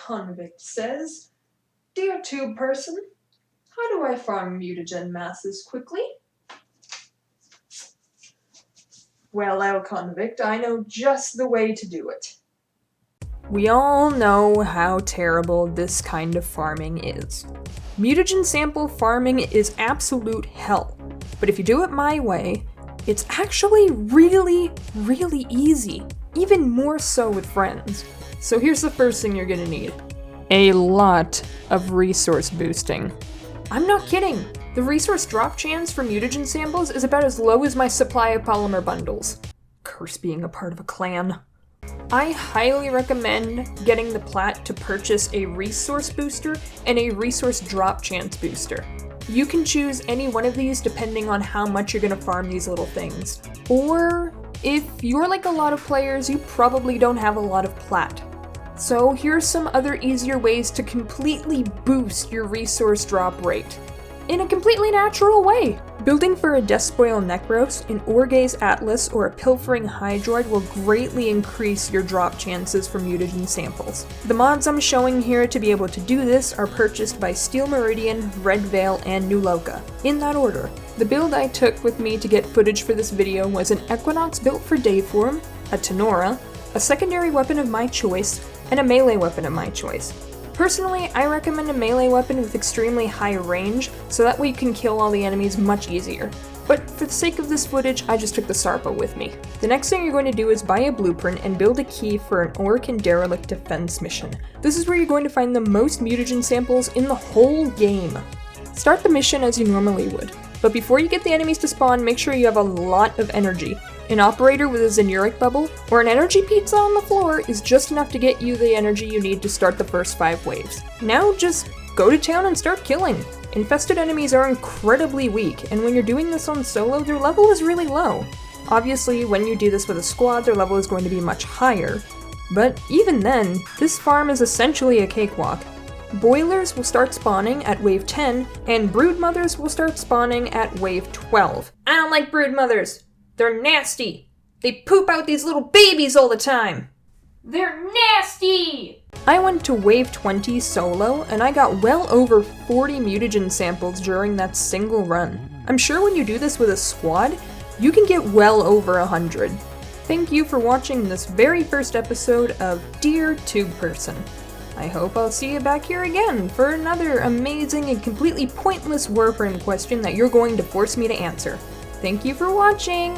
convict says, "Dear tube person, how do I farm mutagen masses quickly?" Well, convict, I know just the way to do it. We all know how terrible this kind of farming is. Mutagen sample farming is absolute hell, but if you do it my way, it's actually really, really easy, even more so with friends. So here's the first thing you're gonna need. A lot of resource boosting. I'm not kidding. The resource drop chance for mutagen samples is about as low as my supply of polymer bundles. Curse being a part of a clan. I highly recommend getting the plat to purchase a resource booster and a resource drop chance booster. You can choose any one of these depending on how much you're gonna farm these little things. Or, if you're like a lot of players, you probably don't have a lot of plat. So here's some other easier ways to completely boost your resource drop rate. In a completely natural way. Building for a Despoil Necros, an Orgaze Atlas, or a Pilfering Hydroid will greatly increase your drop chances for mutagen samples. The mods I'm showing here to be able to do this are purchased by Steel Meridian, Red Veil, and New Loka, in that order. The build I took with me to get footage for this video was an Equinox built for Dayform, a Tenora, a secondary weapon of my choice, and a melee weapon of my choice. Personally, I recommend a melee weapon with extremely high range, so that way you can kill all the enemies much easier. But for the sake of this footage, I just took the Sarpa with me. The next thing you're going to do is buy a blueprint and build a key for an Orc Derelict defense mission. This is where you're going to find the most mutagen samples in the whole game. Start the mission as you normally would, but before you get the enemies to spawn, make sure you have a lot of energy. An operator with a Zenuric bubble, or an energy pizza on the floor is just enough to get you the energy you need to start the first 5 waves. Now just go to town and start killing. Infested enemies are incredibly weak, and when you're doing this on solo, their level is really low. Obviously, when you do this with a squad, their level is going to be much higher, but even then, this farm is essentially a cakewalk. Boilers will start spawning at wave 10, and broodmothers will start spawning at wave 12. I don't like broodmothers! They're nasty! They poop out these little babies all the time! They're nasty! I went to wave 20 solo, and I got well over 40 mutagen samples during that single run. I'm sure when you do this with a squad, you can get well over 100. Thank you for watching this very first episode of Dear Tube Person. I hope I'll see you back here again for another amazing and completely pointless Warframe question that you're going to force me to answer. Thank you for watching!